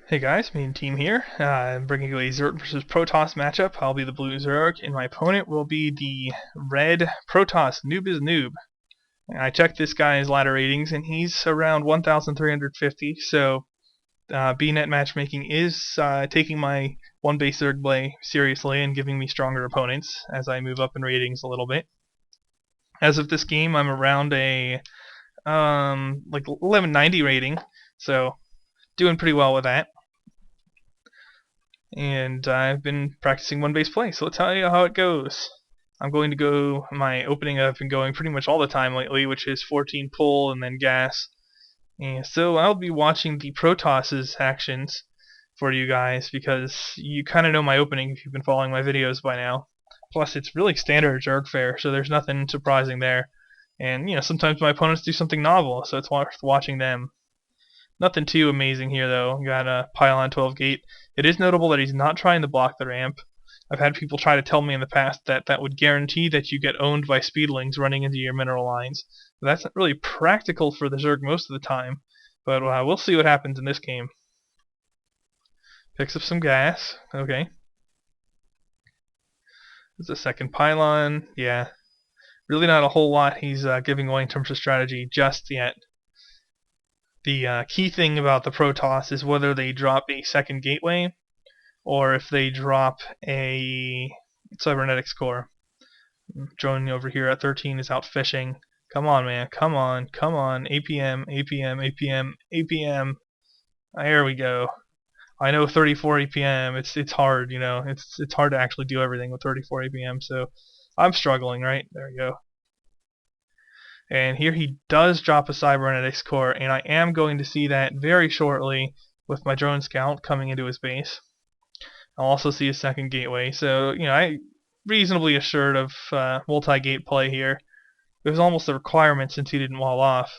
Hey guys, me and team here. I'm bringing you a Zerg versus Protoss matchup. I'll be the blue Zerg, and my opponent will be the red Protoss. Noob is noob. I checked this guy's ladder ratings, and he's around 1,350. So BNet matchmaking is taking my one base Zerg play seriously and giving me stronger opponents as I move up in ratings a little bit. As of this game, I'm around a like 1190 rating, so doing pretty well with that. And I've been practicing one base play, so let's tell you how it goes. I'm going to go my opening I've been going pretty much all the time lately, which is 14 pull and then gas. And so I'll be watching the Protoss's actions for you guys because you kind of know my opening if you've been following my videos by now. Plus, it's really standard Zerg fare, so there's nothing surprising there. And sometimes my opponents do something novel, so it's worth watching them. Nothing too amazing here, though. Got a pylon 12 gate. It is notable that he's not trying to block the ramp. I've had people try to tell me in the past that that would guarantee that you get owned by speedlings running into your mineral lines. But that's not really practical for the Zerg most of the time. But we'll see what happens in this game. Picks up some gas. Okay. There's a second pylon. Yeah. Really not a whole lot he's giving away in terms of strategy just yet. The key thing about the Protoss is whether they drop a second gateway or if they drop a cybernetics core. Drone over here at 13 is out fishing. Come on, man. Come on. Come on. APM, APM, APM, APM. There we go. I know 34 APM. It's hard, It's hard to actually do everything with 34 APM. So I'm struggling, right? There we go. And here he does drop a cybernetics core, and I am going to see that very shortly with my drone scout coming into his base. I'll also see a second gateway, so I reasonably assured of multi-gate play here. It was almost a requirement since he didn't wall off.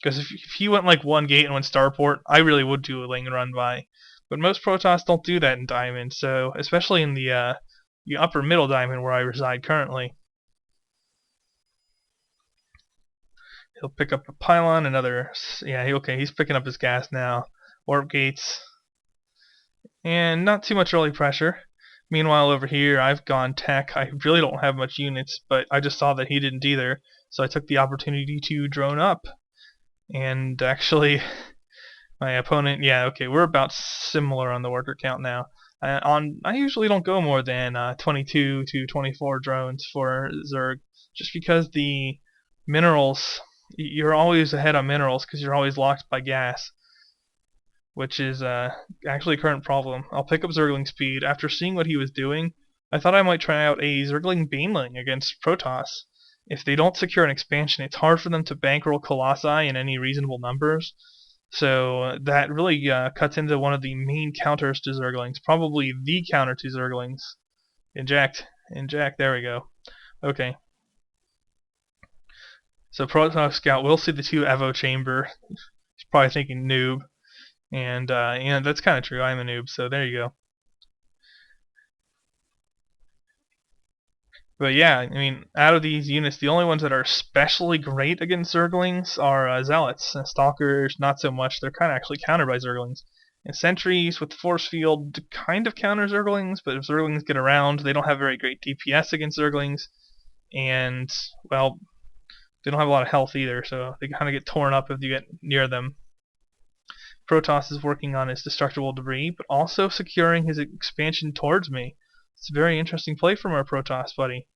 Because if he went like one gate and went starport, I really would do a ling run by. But most Protoss don't do that in Diamond, so especially in the upper middle Diamond where I reside currently. He'll pick up a pylon, okay, he's picking up his gas now. Warp gates, and not too much early pressure. Meanwhile, over here, I've gone tech. I really don't have much units, but I just saw that he didn't either, so I took the opportunity to drone up. And actually, my opponent, yeah, okay, we're about similar on the worker count now. I usually don't go more than 22 to 24 drones for Zerg, just because the minerals, you're always ahead on minerals because you're always locked by gas, which is actually a current problem. I'll pick up Zergling speed. After seeing what he was doing, I thought I might try out a Zergling Baneling against Protoss. If they don't secure an expansion, it's hard for them to bankroll Colossi in any reasonable numbers. So that really cuts into one of the main counters to Zerglings, probably the counter to Zerglings. Inject, inject, there we go. Okay. So Protoss Scout will see the 2 Evo chamber. He's probably thinking noob. And that's kind of true. I'm a noob, so there you go. But yeah, I mean, out of these units, the only ones that are especially great against Zerglings are Zealots. Stalkers, not so much. They're kind of actually countered by Zerglings. And Sentries with Force Field kind of counter Zerglings, but if Zerglings get around, they don't have very great DPS against Zerglings. And, well, they don't have a lot of health either, so they kind of get torn up if you get near them. Protoss is working on his destructible debris, but also securing his expansion towards me. It's a very interesting play from our Protoss buddy.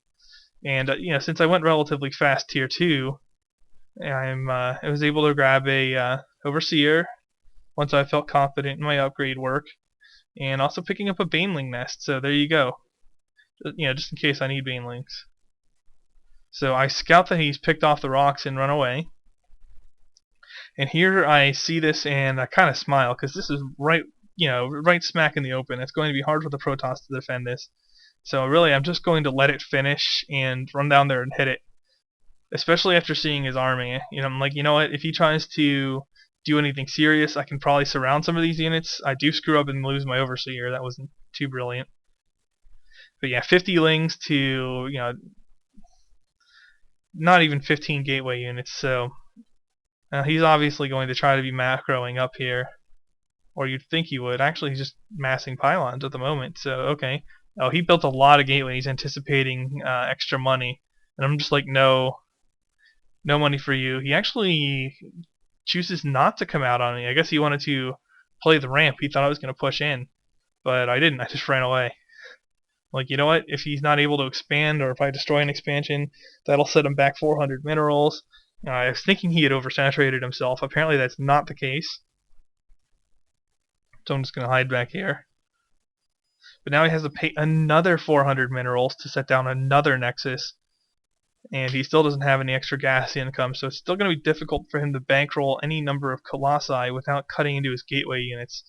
And since I went relatively fast tier 2, I was able to grab a Overseer once I felt confident in my upgrade work, and also picking up a Baneling nest. So there you go. Just in case I need Banelings. So I scout that he's picked off the rocks and run away. And here I see this and I kind of smile because this is right smack in the open. It's going to be hard for the Protoss to defend this. So really, I'm just going to let it finish and run down there and hit it. Especially after seeing his army. I'm like, you know what? If he tries to do anything serious, I can probably surround some of these units. I do screw up and lose my Overseer. That wasn't too brilliant. But yeah, 50 lings to, not even 15 gateway units. So he's obviously going to try to be macroing up here. or you'd think he would. Actually, he's just massing pylons at the moment. So okay. Oh, he built a lot of gateways, anticipating extra money, and I'm just like, no, no money for you. He actually chooses not to come out on me. I guess he wanted to play the ramp. He thought I was going to push in, but I didn't. I just ran away. Like, you know what? If he's not able to expand, or if I destroy an expansion, that'll set him back 400 minerals. I was thinking he had oversaturated himself. Apparently that's not the case. So I'm just going to hide back here. But now he has to pay another 400 minerals to set down another nexus. And he still doesn't have any extra gas income, so it's still going to be difficult for him to bankroll any number of colossi without cutting into his gateway units.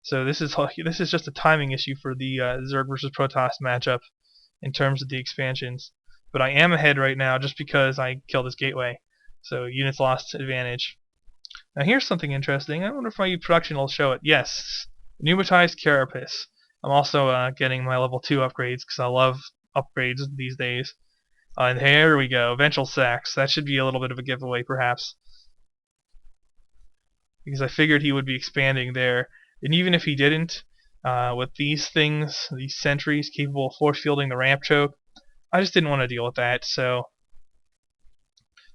So this is just a timing issue for the Zerg versus Protoss matchup in terms of the expansions. But I am ahead right now just because I killed his gateway. So units lost advantage. Now here's something interesting. I wonder if my production will show it. Yes, pneumatized carapace. I'm also getting my level 2 upgrades because I love upgrades these days. And here we go, ventral sacks. That should be a little bit of a giveaway, perhaps, because I figured he would be expanding there. And even if he didn't, with these things, these sentries capable of force fielding the ramp choke, I just didn't want to deal with that. So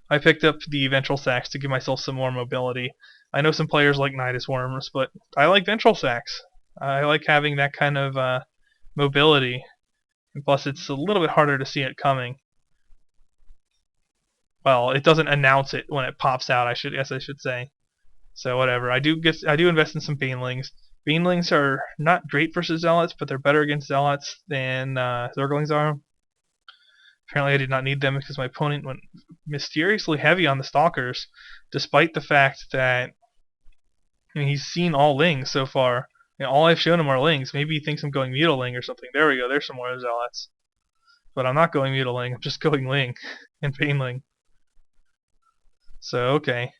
I picked up the ventral sacks to give myself some more mobility. I know some players like Nidus Worms, but I like ventral sacks. I like having that kind of mobility. And plus, it's a little bit harder to see it coming. Well, it doesn't announce it when it pops out. I should say. So whatever. I do invest in some banelings. Banelings are not great versus zealots, but they're better against zealots than zerglings are. Apparently, I did not need them because my opponent went mysteriously heavy on the stalkers, despite the fact that he's seen all lings so far. All I've shown him are lings. Maybe he thinks I'm going mutiling or something. There we go. There's some more zealots. But I'm not going mutiling. I'm just going ling and baneling. So, okay.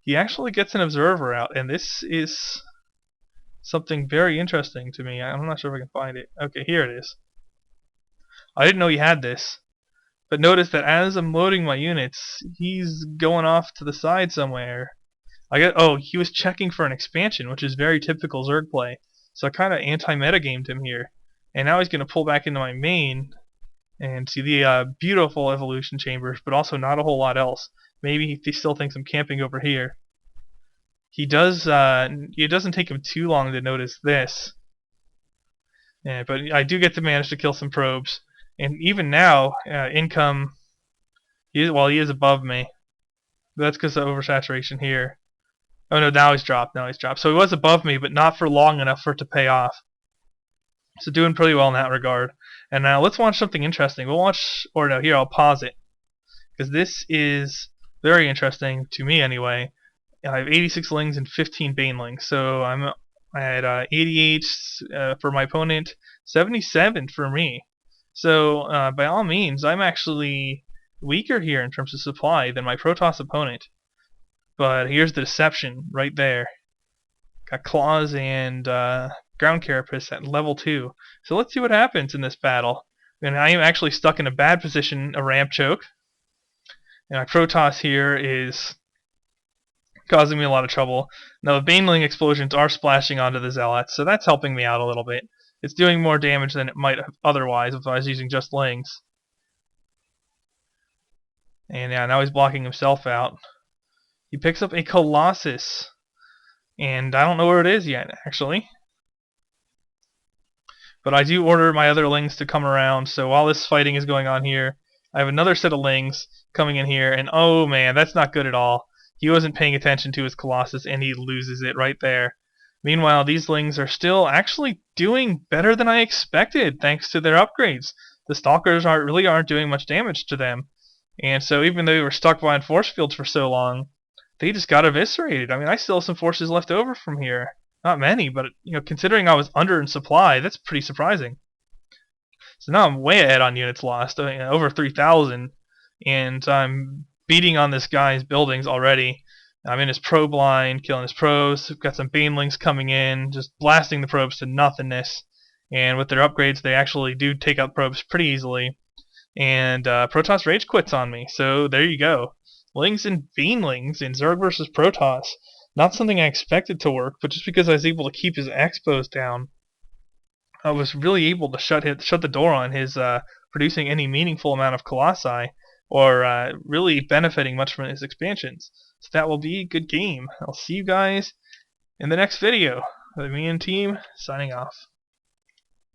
He actually gets an observer out, and this is something very interesting to me. I'm not sure if I can find it. Okay, here it is. I didn't know he had this, but notice that as I'm loading my units, he's going off to the side somewhere. He was checking for an expansion, which is very typical Zerg play. So I kind of anti-metagamed him here. And now he's going to pull back into my main and see the beautiful evolution chambers, but also not a whole lot else. Maybe he still thinks I'm camping over here. He does. It doesn't take him too long to notice this. Yeah, but I do get to manage to kill some probes, and even now, income. He is above me. But that's because of oversaturation here. Oh no, now he's dropped. So he was above me, but not for long enough for it to pay off. So doing pretty well in that regard. And now let's watch something interesting. Here I'll pause it, because this is very interesting to me anyway. I have 86 lings and 15 banelings, so I'm at 88 for my opponent, 77 for me. So by all means, I'm actually weaker here in terms of supply than my Protoss opponent. But here's the deception right there. Got claws and ground carapace at level 2. So let's see what happens in this battle. And I am actually stuck in a bad position, a ramp choke. And my Protoss here is causing me a lot of trouble. Now the baneling explosions are splashing onto the zealots, so that's helping me out a little bit. It's doing more damage than it might have otherwise if I was using just lings. And yeah, now he's blocking himself out. He picks up a Colossus, and I don't know where it is yet, actually. But I do order my other lings to come around, so while this fighting is going on here, I have another set of lings coming in here, and oh man, that's not good at all. He wasn't paying attention to his Colossus, and he loses it right there. Meanwhile, these lings are still actually doing better than I expected, thanks to their upgrades. The Stalkers really aren't doing much damage to them. And so even though we were stuck behind force fields for so long, they just got eviscerated. I mean, I still have some forces left over from here. Not many, but considering I was under in supply, that's pretty surprising. So now I'm way ahead on units lost, over 3,000, and I'm beating on this guy's buildings already. I'm in his probe line, killing his probes. Got some banelings coming in, just blasting the probes to nothingness. And with their upgrades, they actually do take out probes pretty easily. And Protoss rage quits on me, so there you go. Lings and banelings in Zerg versus Protoss. Not something I expected to work, but just because I was able to keep his expos down, I was really able to shut the door on his producing any meaningful amount of colossi, or really benefiting much from his expansions. So that will be a good game. I'll see you guys in the next video. Me and team signing off.